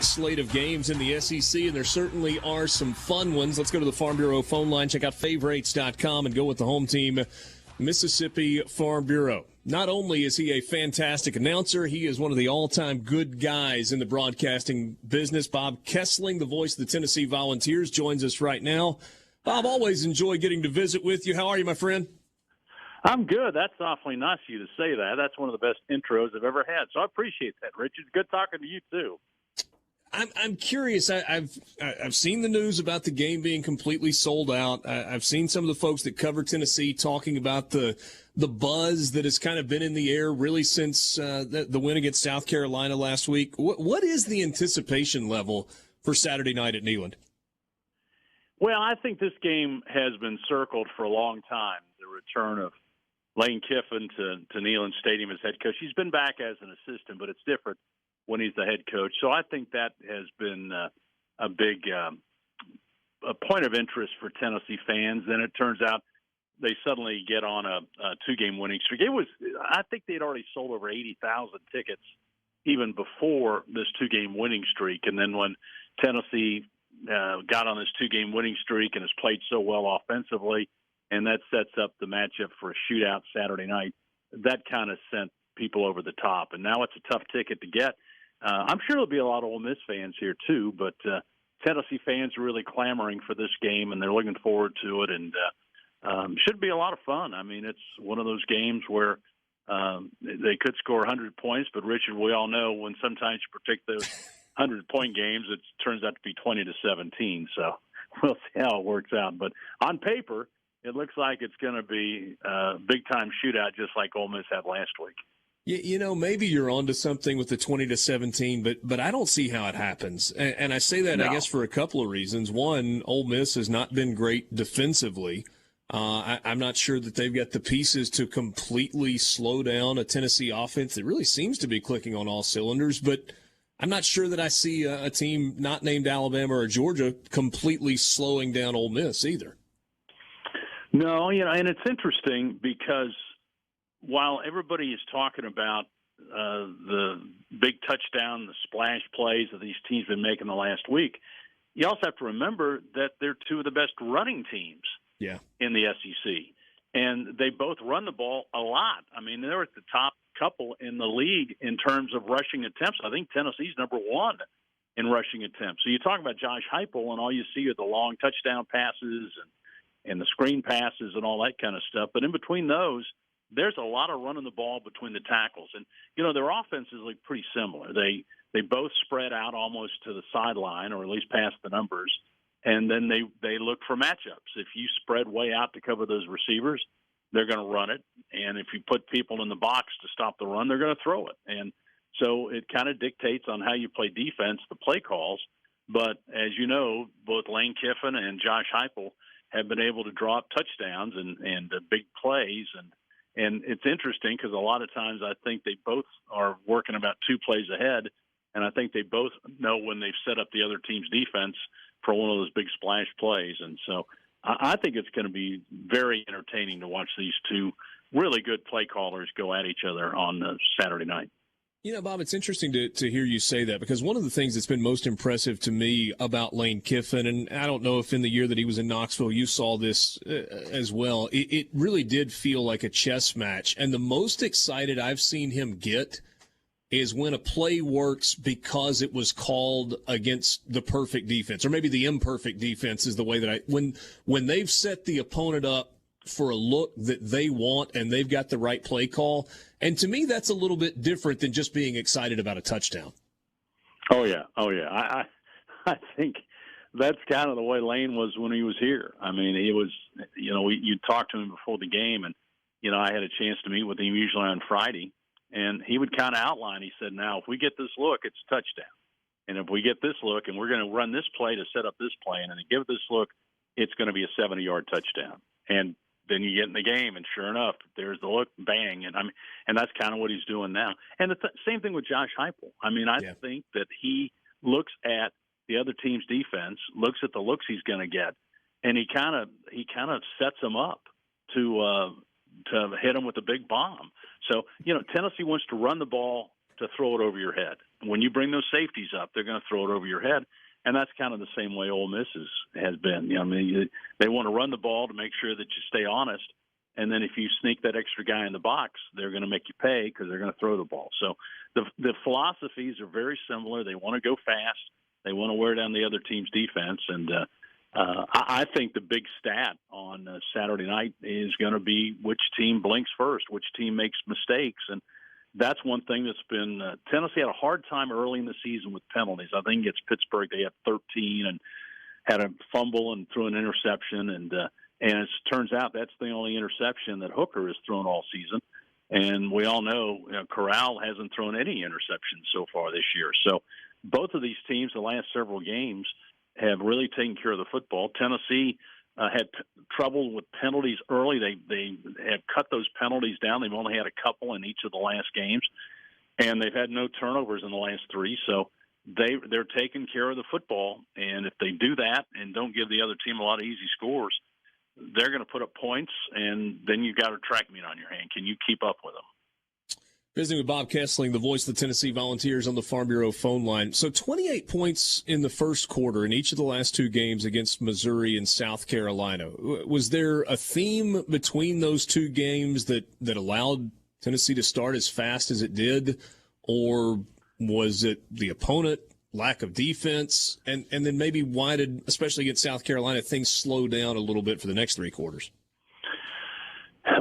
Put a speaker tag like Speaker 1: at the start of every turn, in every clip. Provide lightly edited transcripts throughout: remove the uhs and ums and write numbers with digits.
Speaker 1: slate of games in the SEC, and there certainly are some fun ones. Let's go to the Farm Bureau phone line, check out favorites.com, and go with the home team, Mississippi Farm Bureau. Not only is he a fantastic announcer, he is one of the all-time good guys in the broadcasting business. Bob Kesling, the voice of the Tennessee Volunteers, joins us right now. Bob, always enjoy getting to visit with you. How are you, my friend?
Speaker 2: I'm good. That's awfully nice of you to say that. That's one of the best intros I've ever had. So I appreciate that, Richard. Good talking to you, too.
Speaker 1: I'm curious. I've seen the news about the game being completely sold out. I've seen some of the folks that cover Tennessee talking about the buzz that has kind of been in the air really since the win against South Carolina last week. What is the anticipation level for Saturday night at Neyland?
Speaker 2: Well, I think this game has been circled for a long time, the return of Lane Kiffin to Neyland Stadium as head coach. He's been back as an assistant, but it's different when he's the head coach. So I think that has been a big a point of interest for Tennessee fans. Then it turns out they suddenly get on a two-game winning streak. I think they'd already sold over 80,000 tickets even before this two-game winning streak. And then when Tennessee got on this two-game winning streak and has played so well offensively, and that sets up the matchup for a shootout Saturday night, that kind of sent people over the top. And now it's a tough ticket to get. I'm sure there'll be a lot of Ole Miss fans here too, but Tennessee fans are really clamoring for this game, and they're looking forward to it, and should be a lot of fun. I mean, it's one of those games where they could score 100 points, but Richard, we all know when sometimes you predict those 100-point games, it turns out to be 20-17. So we'll see how it works out. But on paper, it looks like it's going to be a big-time shootout just like Ole Miss had last week.
Speaker 1: You know, maybe you're onto something with the 20-17, but I don't see how it happens. And I say that, I guess, for a couple of reasons. One, Ole Miss has not been great defensively. I'm not sure that they've got the pieces to completely slow down a Tennessee offense that really seems to be clicking on all cylinders. But I'm not sure that I see a team not named Alabama or Georgia completely slowing down Ole Miss either.
Speaker 2: No, and it's interesting because while everybody is talking about the big touchdown, the splash plays that these teams have been making the last week, you also have to remember that they're two of the best running teams in the SEC. And they both run the ball a lot. I mean, they're at the top couple in the league in terms of rushing attempts. I think Tennessee's number one in rushing attempts. So you talk about Josh Heupel, and all you see are the long touchdown passes and the screen passes and all that kind of stuff. But in between those, there's a lot of running the ball between the tackles. And, their offenses look pretty similar. They both spread out almost to the sideline, or at least past the numbers, and then they look for matchups. If you spread way out to cover those receivers, they're going to run it. And if you put people in the box to stop the run, they're going to throw it. And so it kind of dictates on how you play defense, the play calls. But as you know, both Lane Kiffin and Josh Heupel have been able to draw up touchdowns and big plays. And it's interesting because a lot of times I think they both are working about two plays ahead, and I think they both know when they've set up the other team's defense for one of those big splash plays. And so I think it's going to be very entertaining to watch these two really good play callers go at each other on Saturday night.
Speaker 1: Bob, it's interesting to hear you say that, because one of the things that's been most impressive to me about Lane Kiffin, and I don't know if in the year that he was in Knoxville you saw this as well, it really did feel like a chess match. And the most excited I've seen him get is when a play works because it was called against the perfect defense, or maybe the imperfect defense is the way that when they've set the opponent up for a look that they want and they've got the right play call. And to me, that's a little bit different than just being excited about a touchdown.
Speaker 2: Oh, yeah. I think that's kind of the way Lane was when he was here. I mean, he was, you talked to him before the game, and, I had a chance to meet with him usually on Friday, and he would kind of outline. He said, now, if we get this look, it's a touchdown. And if we get this look, and we're going to run this play to set up this play, and then give it this look, it's going to be a 70-yard touchdown. And then you get in the game, and sure enough, there's the look, bang, and that's kind of what he's doing now. And the same thing with Josh Heupel. I mean, I think that he looks at the other team's defense, looks at the looks he's going to get, and he kind of sets them up to hit them with a big bomb. So Tennessee wants to run the ball to throw it over your head, when you bring those safeties up, they're going to throw it over your head. And that's kind of the same way Ole Miss has been. You know, I mean, they want to run the ball to make sure that you stay honest. And then if you sneak that extra guy in the box, they're going to make you pay because they're going to throw the ball. So the philosophies are very similar. They want to go fast. They want to wear down the other team's defense. And I think the big stat on Saturday night is going to be which team blinks first, which team makes mistakes. And that's one thing that's been Tennessee had a hard time early in the season with penalties. I think against Pittsburgh they had 13 and had a fumble and threw an interception. And it turns out that's the only interception that Hooker has thrown all season. And we all know, Corral hasn't thrown any interceptions so far this year. So both of these teams, the last several games, have really taken care of the football. Tennessee had trouble with penalties early. They have cut those penalties down. They've only had a couple in each of the last games, and they've had no turnovers in the last three. So they're taking care of the football, and if they do that and don't give the other team a lot of easy scores, they're going to put up points, and then you've got a track meet on your hand. Can you keep up with them?
Speaker 1: Visiting with Bob Kesling, the voice of the Tennessee Volunteers on the Farm Bureau phone line. So 28 points in the first quarter in each of the last two games against Missouri and South Carolina. Was there a theme between those two games that allowed Tennessee to start as fast as it did? Or was it the opponent, lack of defense? And then maybe why did, especially against South Carolina, things slow down a little bit for the next three quarters?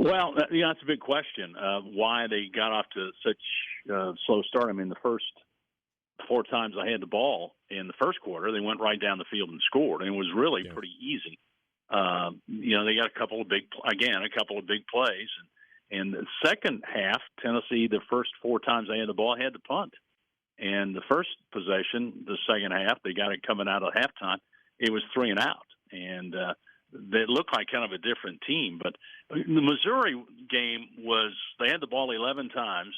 Speaker 2: Well, that's a big question. Why they got off to such a slow start. I mean, the first four times I had the ball in the first quarter, they went right down the field and scored, and it was really pretty easy. They got a couple of big plays. And the second half, Tennessee, the first four times they had the ball, had to punt. And the first possession, the second half, they got it coming out of halftime. It was 3 and out. And they looked like kind of a different team. But the Missouri game was they had the ball 11 times,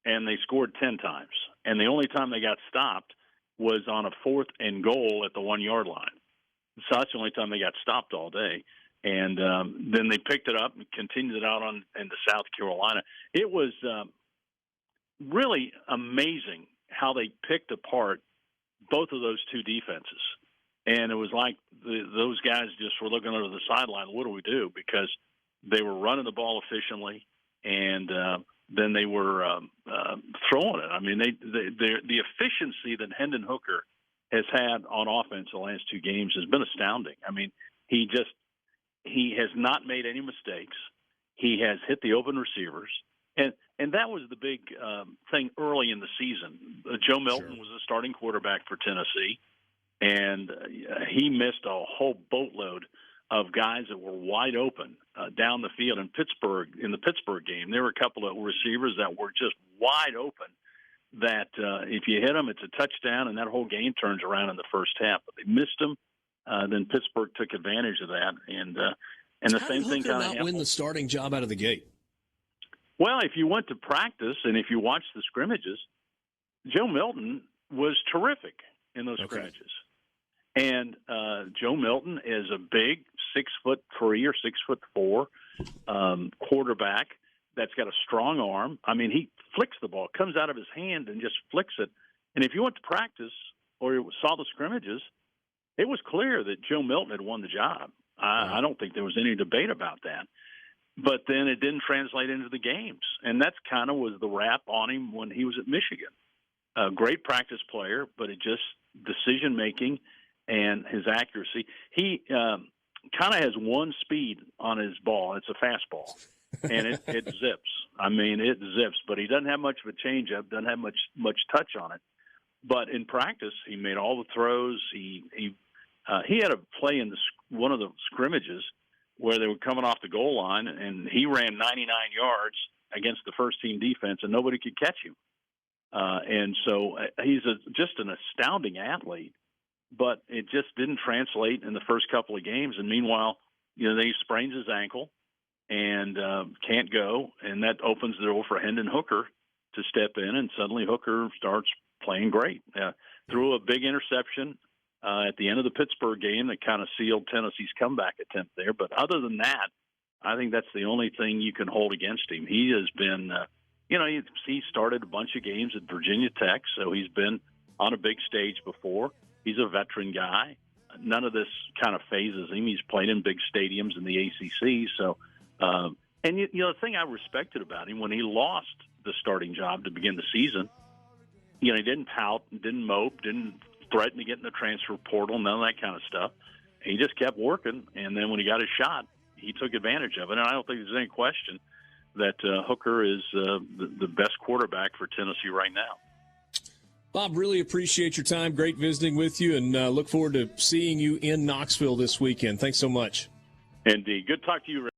Speaker 2: and they scored 10 times. And the only time they got stopped was on a 4th and goal at the 1-yard line. So that's the only time they got stopped all day. And then they picked it up and continued it out into South Carolina. It was really amazing how they picked apart both of those two defenses. And it was like those guys just were looking over the sideline, what do we do? Because they were running the ball efficiently, and then they were throwing it. I mean, the efficiency that Hendon Hooker has had on offense the last two games has been astounding. I mean, he has not made any mistakes. He has hit the open receivers. And that was the big thing early in the season. Joe Milton was the starting quarterback for Tennessee, and he missed a whole boatload of guys that were wide open down the field in Pittsburgh. In the Pittsburgh game, there were a couple of receivers that were just wide open that if you hit them, it's a touchdown, and that whole game turns around in the first half. But they missed them. Then Pittsburgh took advantage of that, and the same thing kind of happened.
Speaker 1: Win the starting job out of the gate?
Speaker 2: Well, if you went to practice and if you watched the scrimmages, Joe Milton was terrific in those scrimmages. And Joe Milton is a big 6'3" or 6'4" quarterback that's got a strong arm. I mean, he flicks the ball, comes out of his hand and just flicks it. And if you went to practice or saw the scrimmages, it was clear that Joe Milton had won the job. I don't think there was any debate about that. But then it didn't translate into the games. And that's kind of was the rap on him when he was at Michigan. A great practice player, but it just decision-making and his accuracy. He kind of has one speed on his ball. It's a fastball. And it zips. I mean, it zips. But he doesn't have much of a changeup, doesn't have much touch on it. But in practice, he made all the throws. He had a play in one of the scrimmages where they were coming off the goal line, and he ran 99 yards against the first-team defense, and nobody could catch him. And so he's just an astounding athlete, but it just didn't translate in the first couple of games. And meanwhile, he sprains his ankle and can't go, and that opens the door for Hendon Hooker to step in, and suddenly Hooker starts playing great. Threw a big interception at the end of the Pittsburgh game that kind of sealed Tennessee's comeback attempt there. But other than that, I think that's the only thing you can hold against him. He has been he started a bunch of games at Virginia Tech, so he's been on a big stage before. He's a veteran guy. None of this kind of phases him. He's played in big stadiums in the ACC. So, the thing I respected about him when he lost the starting job to begin the season, he didn't pout, didn't mope, didn't threaten to get in the transfer portal, none of that kind of stuff. He just kept working, and then when he got his shot, he took advantage of it. And I don't think there's any question that Hooker is the best quarterback for Tennessee right now.
Speaker 1: Bob, really appreciate your time. Great visiting with you, and look forward to seeing you in Knoxville this weekend. Thanks so much.
Speaker 2: Indeed. Good to talk to you, Rick.